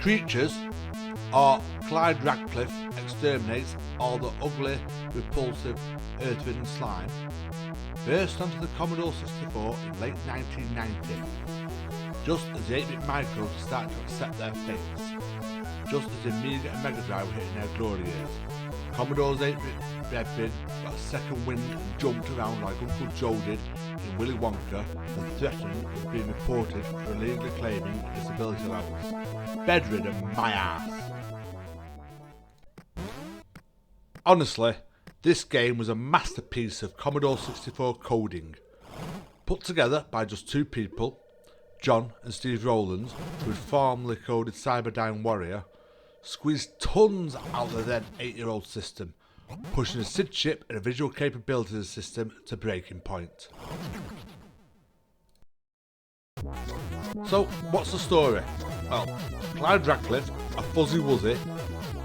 creatures are Clyde Radcliffe exterminates all the ugly, repulsive earth-ridden slime, burst onto the Commodore 64 in late 1990, just as the 8-bit micros were starting to accept their fates, just as the Amiga and Mega Drive were hitting their glory years. Commodore's 8-bit breadbin got a second wind and jumped around like Uncle Joe did in Willy Wonka and threatened with being reported for illegally claiming a disability allowance. Bedridden my ass. Honestly, this game was a masterpiece of Commodore 64 coding, put together by just two people, John and Steve Rowlands, who had formerly coded Cyberdyne Warrior, squeezed tons out of the then 8-year-old system, pushing a SID chip and a visual capabilities of the system to breaking point. So, what's the story? Well, Clyde Radcliffe, a fuzzy wuzzy,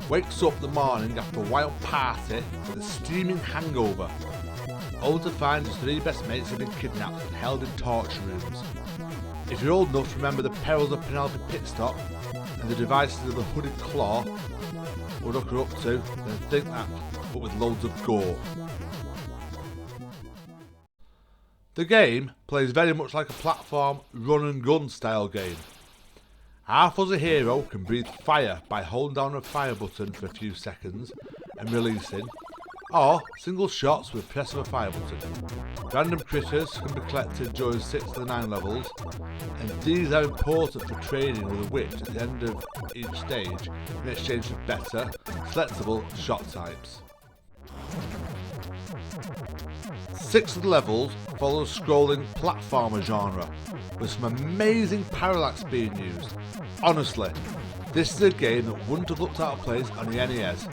wakes up the morning after a wild party with a steaming hangover, only to find his three best mates have been kidnapped and held in torture rooms. If you're old enough to remember the perils of Penelope Pitstop and the devices of the Hooded Claw, what look her up to, then think that, but with loads of gore. The game plays very much like a platform run and gun style game. Our fuzzy hero can breathe fire by holding down a fire button for a few seconds and releasing, or single shots with the press of a fire button. Random critters can be collected during 6 to 9 levels, and these are important for trading with a witch at the end of each stage in exchange for better, selectable shot types. 6 of the levels follow the scrolling platformer genre, with some amazing parallax being used. Honestly, this is a game that wouldn't have looked out of place on the NES,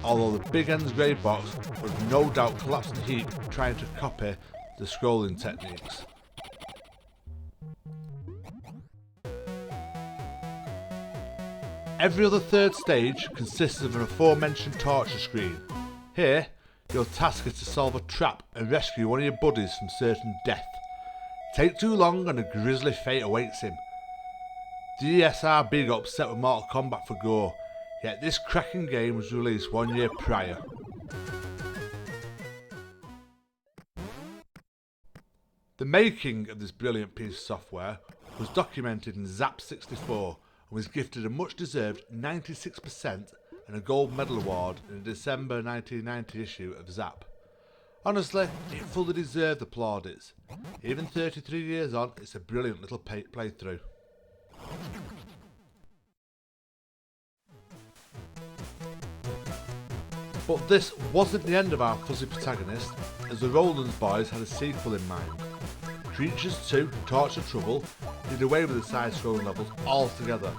although the Big N's grey box would no doubt collapse in heat trying to copy the scrolling techniques. Every other third stage consists of an aforementioned torture screen. Here, your task is to solve a trap and rescue one of your buddies from certain death. Take too long and a grisly fate awaits him. DSR big upset with Mortal Kombat for gore, yet this cracking game was released 1 year prior. The making of this brilliant piece of software was documented in Zap64 and was gifted a much deserved 96% and a gold medal award in the December 1990 issue of Zap. Honestly, it fully deserved the plaudits. Even 33 years on, it's a brilliant little playthrough. But this wasn't the end of our fuzzy protagonist, as the Rowlands boys had a sequel in mind. Creatures 2 Torture Trouble did away with the side-scrolling levels altogether,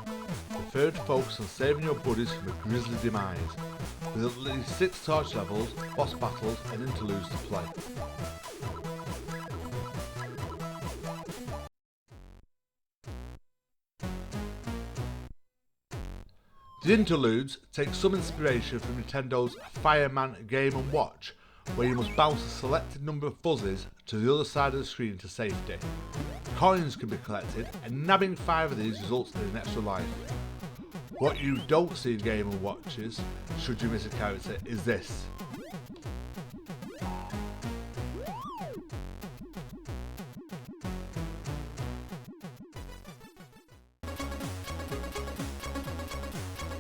preferred to focus on saving your buddies from a grisly demise, with at least 6 torture levels, boss battles and interludes to play. The interludes take some inspiration from Nintendo's Fireman Game & Watch, where you must bounce a selected number of fuzzies to the other side of the screen to safety. Coins can be collected, and nabbing 5 of these results in an extra life. What you don't see in Game & Watches, should you miss a character, is this.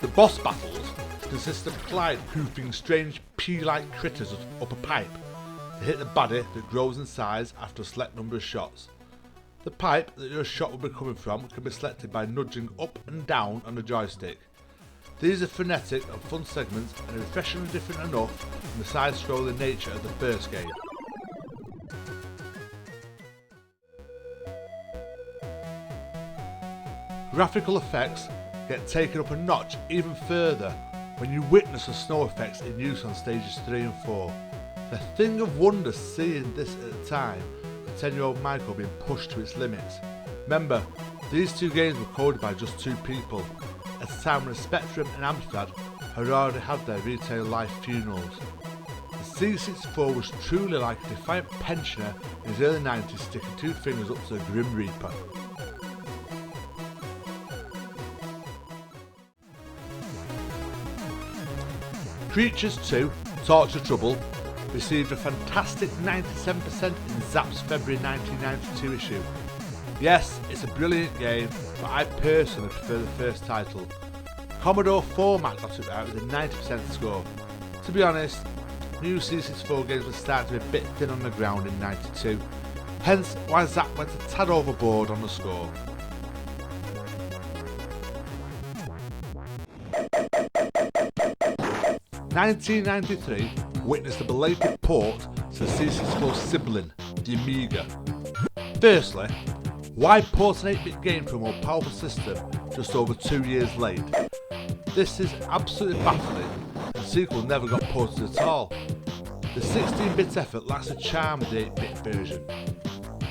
The boss battles consist of Clyde hoofing strange pea-like critters up a pipe to hit the baddie that grows in size after a select number of shots. The pipe that your shot will be coming from can be selected by nudging up and down on the joystick. These are frenetic and fun segments and are refreshingly different enough from the side-scrolling nature of the first game. Graphical effects get taken up a notch even further when you witness the snow effects in use on stages 3 and 4. The thing of wonder seeing this at the time, the 10-year-old Michael being pushed to its limits. Remember, these two games were coded by just 2 people, at a time when Spectrum and Amstrad had already had their retail life funerals. The C64 was truly like a defiant pensioner in his early 90s sticking 2 fingers up to the Grim Reaper. Creatures 2, Torture Trouble, received a fantastic 97% in Zap's February 1992 issue. Yes, it's a brilliant game, but I personally prefer the first title. Commodore format got it right with a 90% score. To be honest, new C64 games were starting to be a bit thin on the ground in 92, hence why Zap went a tad overboard on the score. "1993 witnessed a belated port to the C64 sibling, the Amiga. Firstly, why port an 8-bit game to a more powerful system just over 2 years late? This is absolutely baffling, and the sequel never got ported at all. The 16-bit effort lacks the charm of the 8-bit version.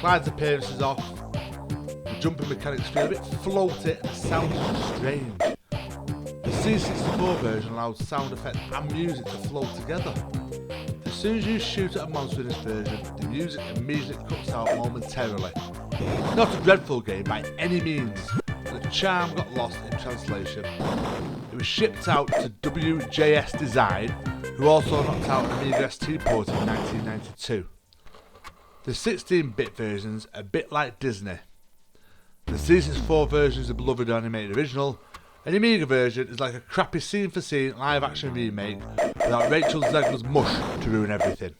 Clyde's appearance is off, the jumping mechanics feel a bit floaty and the sound is strange. The C64 version allowed sound effects and music to flow together. As soon as you shoot at a monster in this version, the music immediately cuts out momentarily. Not a dreadful game by any means, but the charm got lost in translation. It was shipped out to WJS Design, who also knocked out an Amiga ST port in 1992. The 16-bit version's a bit like Disney. The C64 version is a beloved animated original, and the Amiga version is like a crappy scene-for-scene live-action remake without Rachel Zegler's mush to ruin everything.